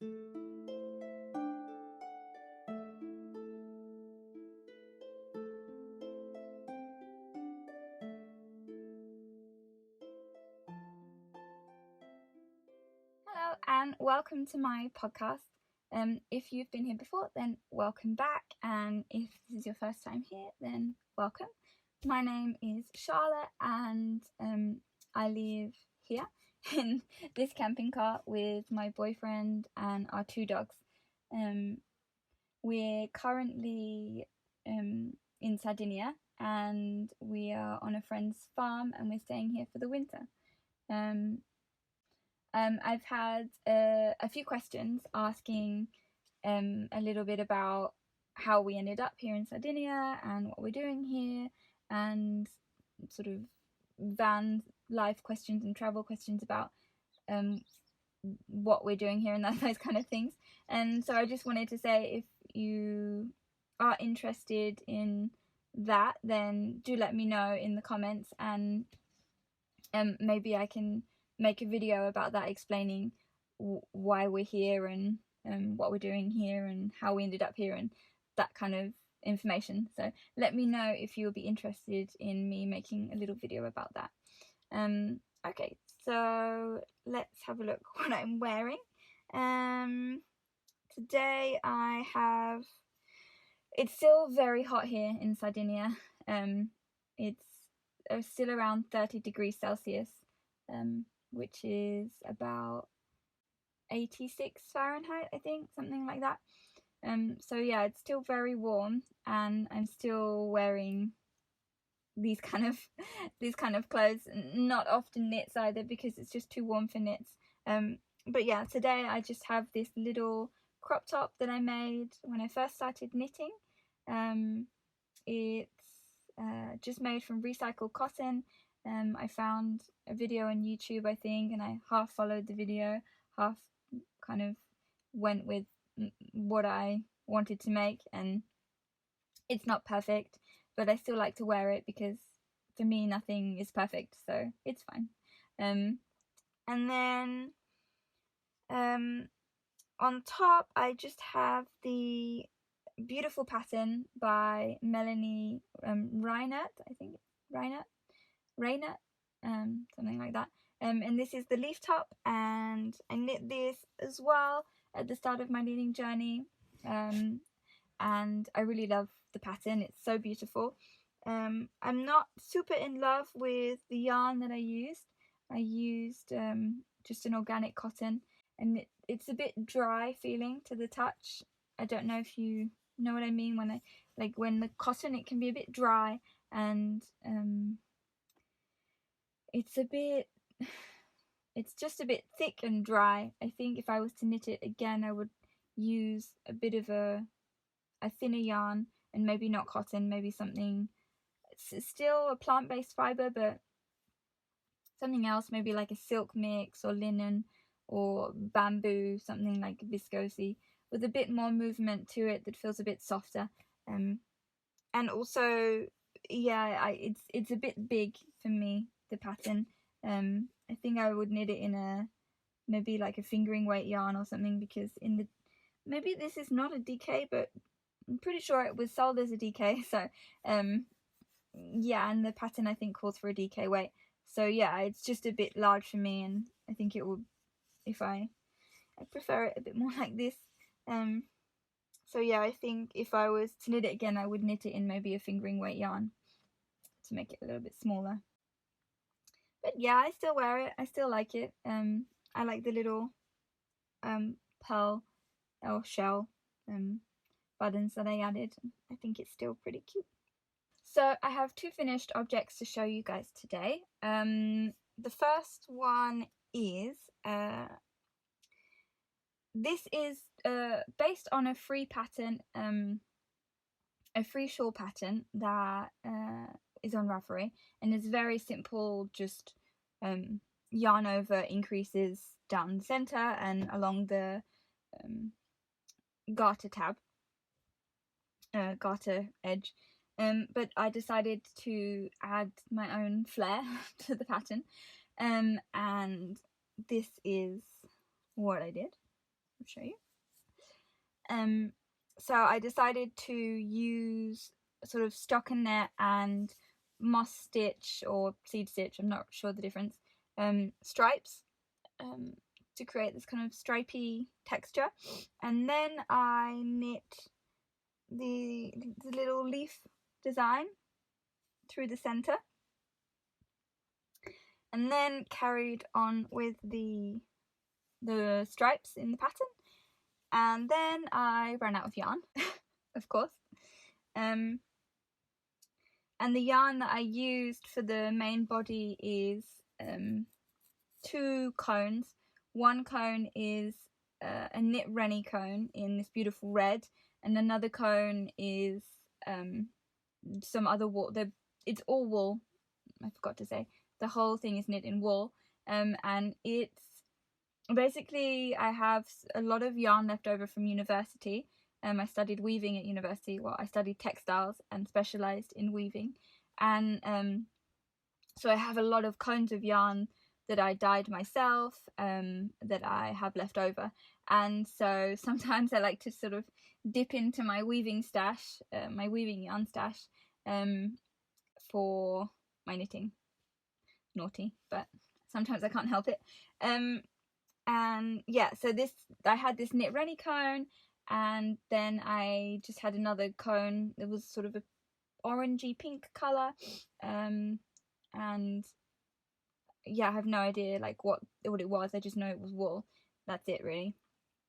Hello and welcome to my podcast. If you've been here before, then welcome back, and if this is your first time here, then welcome. My name is Charlotte, and I live here in this camping car with my boyfriend and our 2 dogs. We're currently in Sardinia, and we are on a friend's farm, and we're staying here for the winter. I've had a few questions asking a little bit about how we ended up here in Sardinia and what we're doing here, and sort of van life questions and travel questions about what we're doing here and those kind of things. And so I just wanted to say, if you are interested in that, then do let me know in the comments, and maybe I can make a video about that, explaining why we're here and what we're doing here and how we ended up here and that kind of information. So let me know if you'll be interested in me making a little video about that. Okay, so let's have a look what I'm wearing. Today it's still very hot here in Sardinia. It's still around 30 degrees Celsius, which is about 86 Fahrenheit, I think, something like that. So yeah, it's still very warm, and I'm still wearing these kind of clothes. Not often knits either, because it's just too warm for knits. But yeah, today I just have this little crop top that I made when I first started knitting. It's just made from recycled cotton. I found a video on YouTube, I think, and I half followed the video, half kind of went with what I wanted to make, and it's not perfect, but I still like to wear it because for me nothing is perfect, so it's fine. And then on top I just have the beautiful pattern by Melanie Reinert, I think Reinert, something like that. And this is the leaf top, and I knit this as well at the start of my knitting journey, and I really love the pattern. It's so beautiful. I'm not super in love with the yarn that I used. I used just an organic cotton, and it's a bit dry feeling to the touch. I don't know if you know what I mean when the cotton, it can be a bit dry, and it's just a bit thick and dry. I think if I was to knit it again, I would use a bit of a thinner yarn, and maybe not cotton, maybe something, it's still a plant-based fiber, but something else, maybe like a silk mix or linen or bamboo, something like viscose with a bit more movement to it that feels a bit softer. And also, yeah, it's a bit big for me, the pattern. I think I would knit it in maybe like a fingering weight yarn or something, because maybe this is not a DK, but I'm pretty sure it was sold as a DK. So yeah, and the pattern I think calls for a DK weight. So yeah, it's just a bit large for me, and I think it would, if I prefer it a bit more like this. So yeah, I think if I was to knit it again, I would knit it in maybe a fingering weight yarn to make it a little bit smaller. But yeah, I still wear it. I still like it. I like the little pearl or shell buttons that I added. I think it's still pretty cute. So I have 2 finished objects to show you guys today. The first one is this is based on a free pattern, a free shawl pattern that is on Ravelry, and it's very simple, just yarn over increases down the center and along the garter edge. But I decided to add my own flair to the pattern, and this is what I did. I'll show you. So I decided to use sort of stockinette and moss stitch or seed stitch, I'm not sure the difference, stripes to create this kind of stripy texture. And then I knit the little leaf design through the center, and then carried on with the stripes in the pattern. And then I ran out of yarn, of course. And the yarn that I used for the main body is 2 cones. One cone is a knit Rennie cone in this beautiful red, and another cone is some other wool. It's all wool, I forgot to say. The whole thing is knit in wool, and it's basically, I have a lot of yarn left over from university. I studied weaving at university. Well, I studied textiles and specialised in weaving, and so I have a lot of cones of yarn that I dyed myself, that I have left over. And so sometimes I like to sort of dip into my weaving stash, my weaving yarn stash, for my knitting. Naughty, but sometimes I can't help it. And yeah, so I had this knit Rennie cone, and then I just had another cone that was sort of a orangey pink colour, and yeah, I have no idea like what it was. I just know it was wool. That's it, really.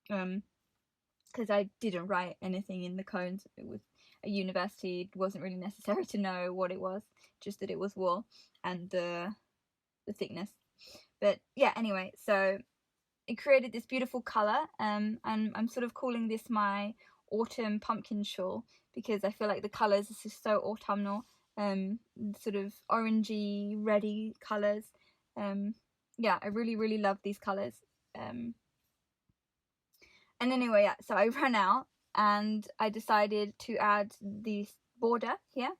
Because I didn't write anything in the cones. It was at university. It wasn't really necessary to know what it was, just that it was wool and the thickness. But yeah, anyway, so it created this beautiful colour, and I'm sort of calling this my autumn pumpkin shawl, because I feel like the colours are just so autumnal, sort of orangey, reddy colours. Yeah, I really love these colours. And anyway, yeah, so I ran out and I decided to add this border here.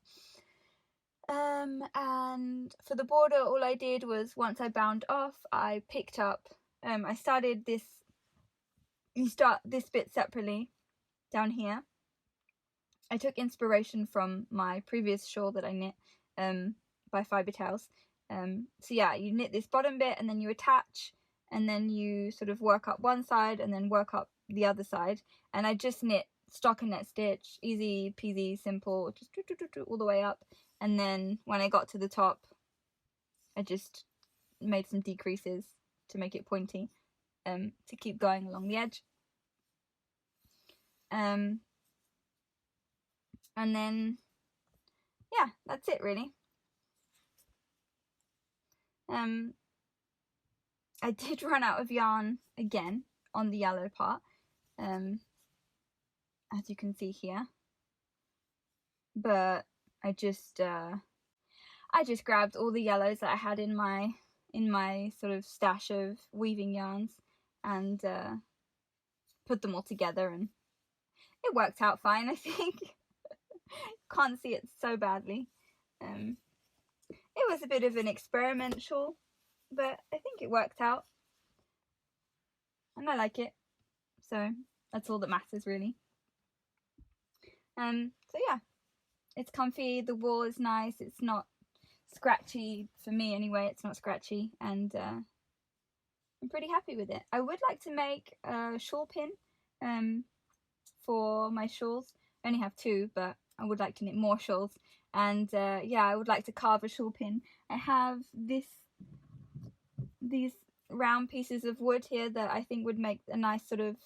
And for the border, all I did was, once I bound off, I picked up, I started this, you start this bit separately down here. I took inspiration from my previous shawl that I knit by Fibre Tales. So yeah, you knit this bottom bit and then you attach, and then you sort of work up one side and then work up the other side. And I just knit stockinette stitch, easy peasy, simple, just all the way up. And then when I got to the top, I just made some decreases to make it pointy, to keep going along the edge. And then, yeah, that's it really. I did run out of yarn again on the yellow part, as you can see here. But I just grabbed all the yellows that I had in my sort of stash of weaving yarns and put them all together, and it worked out fine, I think. Can't see it so badly. It was a bit of an experiment shawl, but I think it worked out, and I like it, so that's all that matters really. So yeah, it's comfy, the wool is nice, it's not scratchy, for me anyway, it's not scratchy, and I'm pretty happy with it. I would like to make a shawl pin for my shawls. I only have 2, but I would like to knit more shawls, and yeah, I would like to carve a shawl pin. I have these round pieces of wood here that I think would make a nice sort of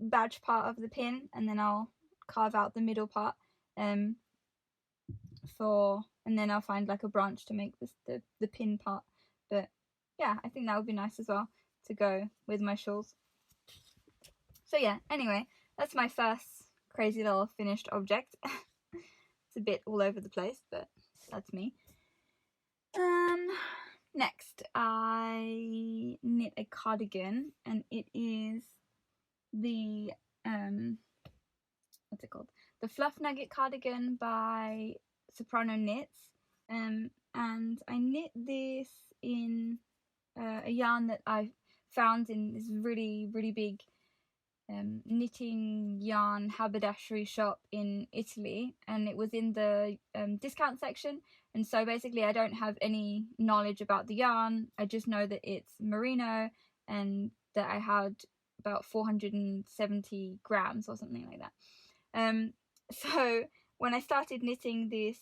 badge part of the pin, and then I'll carve out the middle part, and then I'll find like a branch to make this the pin part. But yeah, I think that would be nice as well to go with my shawls. So yeah, anyway, that's my first crazy little finished object. It's a bit all over the place, but that's me. Next, I knit a cardigan, and it is the what's it called? The Fluff Nugget cardigan by Soprano Knits. And I knit this in a yarn that I found in this really big knitting yarn haberdashery shop in Italy, and it was in the discount section. And so basically I don't have any knowledge about the yarn. I just know that it's merino and that I had about 470 grams or something like that. So when I started knitting this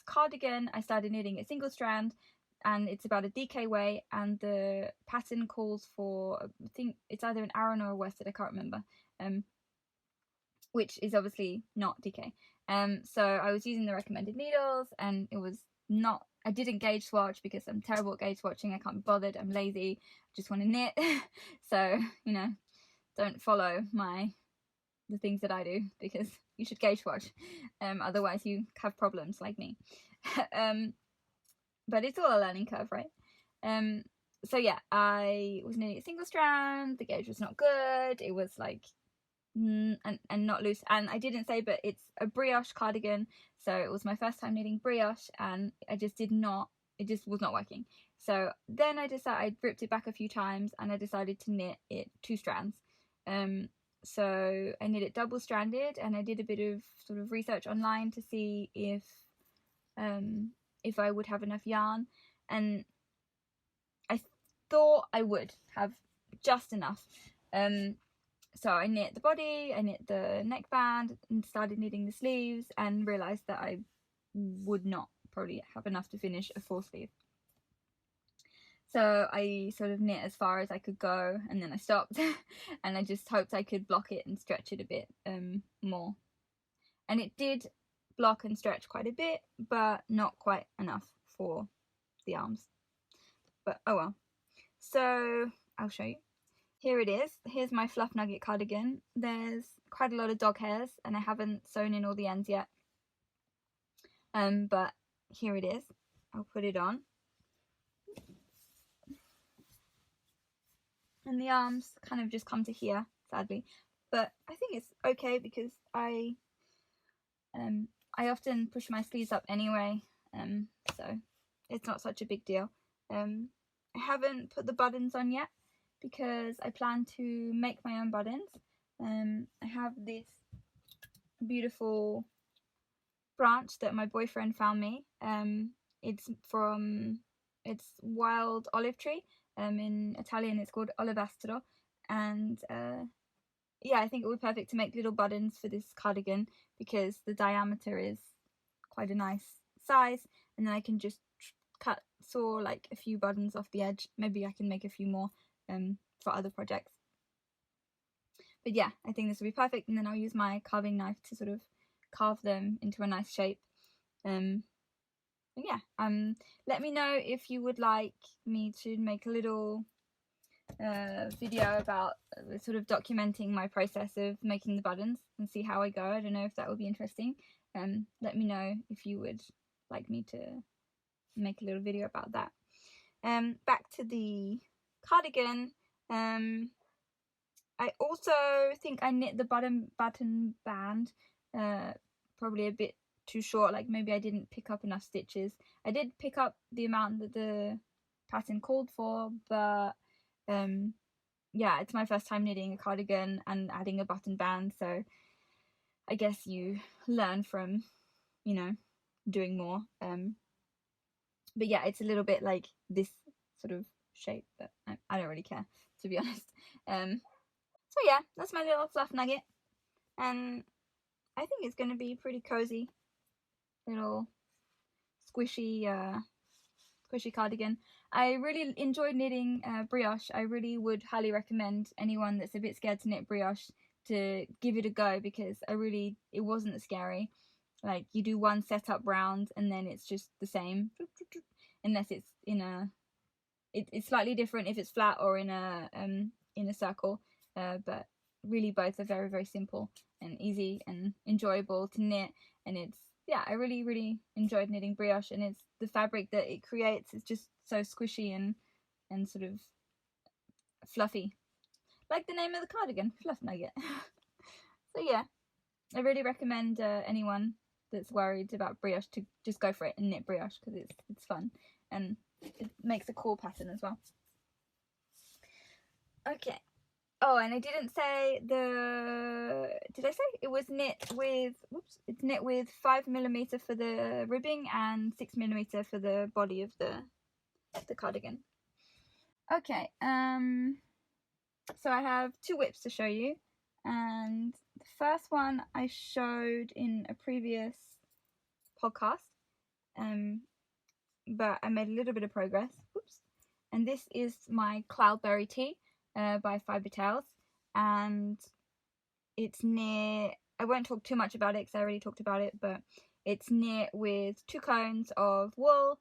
cardigan, I started knitting a single strand, and it's about a DK weight, and the pattern calls for, I think it's either an Aran or a worsted, I can't remember, which is obviously not DK. So I was using the recommended needles, and it was not, I didn't gauge swatch because I'm terrible at gauge swatching. I can't be bothered, I'm lazy, I just want to knit. So, you know, don't follow the things that I do, because you should gauge swatch, otherwise you have problems like me. But it's all a learning curve, right? So yeah, I was knitting a single strand, the gauge was not good, it was like and not loose, and I didn't say, but it's a brioche cardigan, so it was my first time knitting brioche, and it just was not working. So then I ripped it back a few times, and I decided to knit it 2 strands. So I knit it double stranded, and I did a bit of sort of research online to see if I would have enough yarn, and I thought I would have just enough. So I knit the body, I knit the neckband, and started knitting the sleeves, and realised that I would not probably have enough to finish a 4 sleeve. So I sort of knit as far as I could go, and then I stopped and I just hoped I could block it and stretch it a bit more. And it did block and stretch quite a bit, but not quite enough for the arms. But oh well. So I'll show you. Here it is. Here's my Fluff Nugget cardigan. There's quite a lot of dog hairs, and I haven't sewn in all the ends yet. But here it is. I'll put it on. And the arms kind of just come to here, sadly. But I think it's okay, because I often push my sleeves up anyway, so it's not such a big deal. I haven't put the buttons on yet, because I plan to make my own buttons. I have this beautiful branch that my boyfriend found me. It's wild olive tree. In Italian it's called olivastro, and yeah, I think it would be perfect to make little buttons for this cardigan, because the diameter is quite a nice size, and then I can just saw like a few buttons off the edge. Maybe I can make a few more for other projects. But yeah, I think this will be perfect, and then I'll use my carving knife to sort of carve them into a nice shape. Yeah, let me know if you would like me to make a little video about sort of documenting my process of making the buttons, and see how I go. I don't know if that would be interesting. Let me know if you would like me to make a little video about that. Back to the cardigan. I also think I knit the button band probably a bit too short, like maybe I didn't pick up enough stitches. I did pick up the amount that the pattern called for, but yeah, it's my first time knitting a cardigan and adding a button band, so I guess you learn from, you know, doing more. But yeah, it's a little bit like this sort of shape, but I don't really care, to be honest. So yeah, that's my little Fluff Nugget, and I think it's going to be pretty cozy, little squishy cardigan. I really enjoyed knitting brioche. I really would highly recommend anyone that's a bit scared to knit brioche to give it a go, because it wasn't scary. Like, you do one setup round and then it's just the same, unless it's in a it's slightly different if it's flat or in a circle, but really both are very, very simple and easy and enjoyable to knit. And it's, yeah, I really enjoyed knitting brioche, and it's the fabric that it creates is just so squishy and sort of fluffy, like the name of the cardigan, Fluff Nugget. So yeah, I really recommend anyone that's worried about brioche to just go for it and knit brioche, because it's fun and it makes a cool pattern as well. Okay. Oh, and I didn't say did I say it was knit with, whoops, it's knit with 5mm for the ribbing and 6mm for the body of the cardigan. Okay, so I have 2 whips to show you, and the first one I showed in a previous podcast, but I made a little bit of progress. Oops. And this is my Cloudberry Tea by Fiber Tales, and it's knit. I won't talk too much about it because I already talked about it, but it's knit with 2 cones of wool,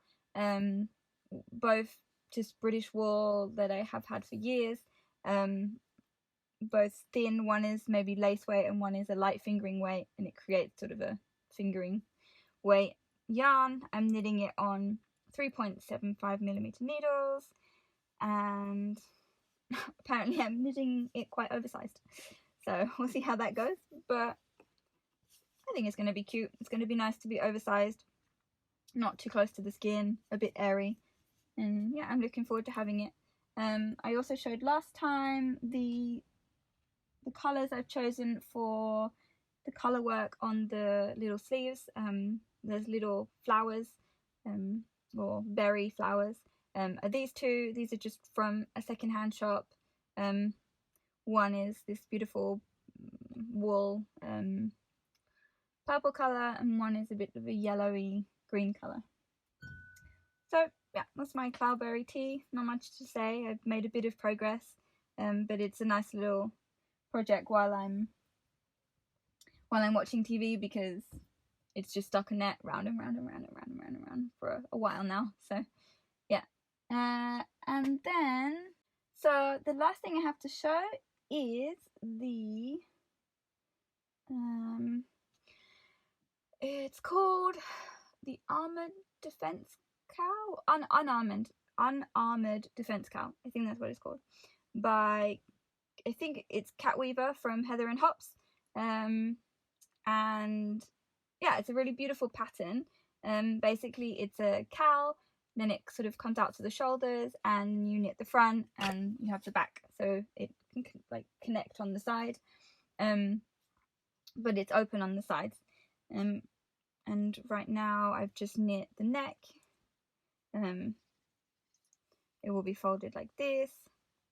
both just British wool that I have had for years, both thin. One is maybe lace weight and one is a light fingering weight, and it creates sort of a fingering weight yarn. I'm knitting it on 3.75mm needles, and apparently I'm knitting it quite oversized, so we'll see how that goes, but I think it's going to be cute. It's going to be nice to be oversized, not too close to the skin, a bit airy, and yeah, I'm looking forward to having it. I also showed last time the colours I've chosen for the colour work on the little sleeves. There's little flowers, or berry flowers. Are these 2. These are just from a secondhand shop. One is this beautiful wool purple colour, and one is a bit of a yellowy green colour. So yeah, that's my Cloudberry Tea. Not much to say. I've made a bit of progress, but it's a nice little project while I'm watching TV, because it's just stuck a net round and round and round and round and round and round for a while now. So yeah, and then so the last thing I have to show is the it's called the Armored Defense Cow, Unarmored Defense Cow. I think that's what it's called, by, I think it's Cat Weaver from Heather and Hops, and yeah, it's a really beautiful pattern. Basically it's a cowl, then it sort of comes out to the shoulders, and you knit the front and you have the back, so it can like connect on the side, but it's open on the sides. And right now I've just knit the neck. It will be folded like this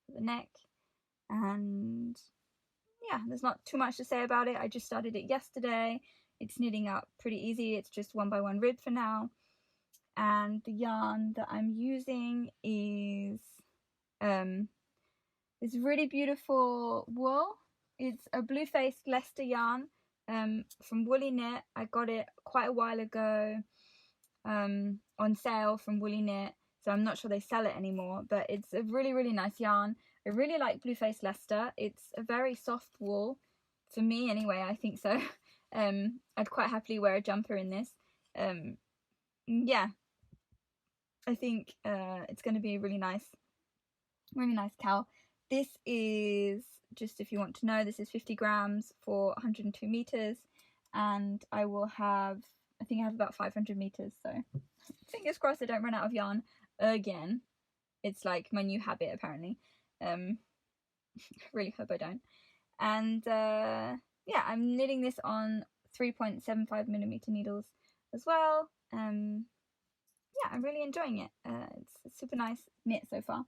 for the neck, and yeah, there's not too much to say about it. I just started it yesterday. It's knitting up pretty easy. It's just 1x1 rib for now, and the yarn that I'm using is this really beautiful wool. It's a blue-faced Leicester yarn, from Woolly Knit. I got it quite a while ago on sale from Woolly Knit, so I'm not sure they sell it anymore, but it's a really, really nice yarn. I really like blue-faced Leicester. It's a very soft wool, for me anyway, I think so. I'd quite happily wear a jumper in this. Yeah, I think it's going to be a really nice cowl. This is, just if you want to know, this is 50 grams for 102 meters, and I will have, I think I have about 500 meters, so fingers crossed I don't run out of yarn again. It's like my new habit apparently. Really hope I don't. And yeah, I'm knitting this on 3.75mm needles as well. Yeah, I'm really enjoying it. It's a super nice knit so far.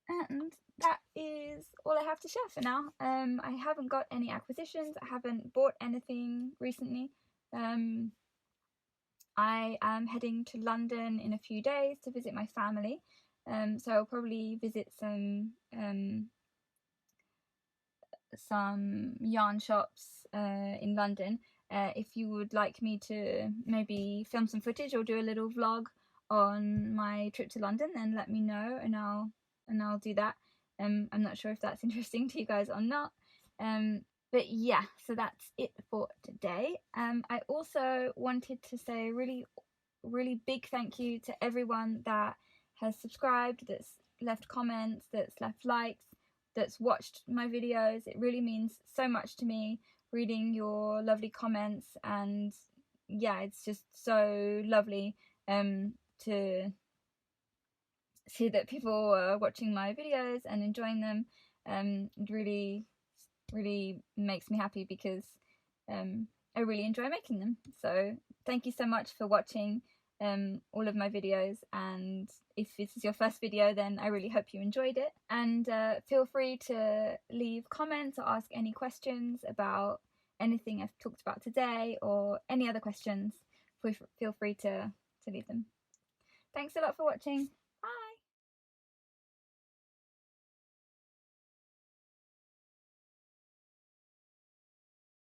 And that is all I have to share for now. I haven't got any acquisitions. I haven't bought anything recently. I am heading to London in a few days to visit my family. So I'll probably visit some yarn shops in London. If you would like me to maybe film some footage or do a little vlog on my trip to London, then let me know, and I'll do that. I'm not sure if that's interesting to you guys or not. But yeah, so that's it for today. I also wanted to say a really, really big thank you to everyone that has subscribed, that's left comments, that's left likes, that's watched my videos. It really means so much to me reading your lovely comments, and yeah, it's just so lovely to see that people are watching my videos and enjoying them. It really makes me happy because I really enjoy making them. So thank you so much for watching all of my videos, and if this is your first video, then I really hope you enjoyed it, and feel free to leave comments or ask any questions about anything I've talked about today, or any other questions. Feel free to leave them. Thanks a lot for watching.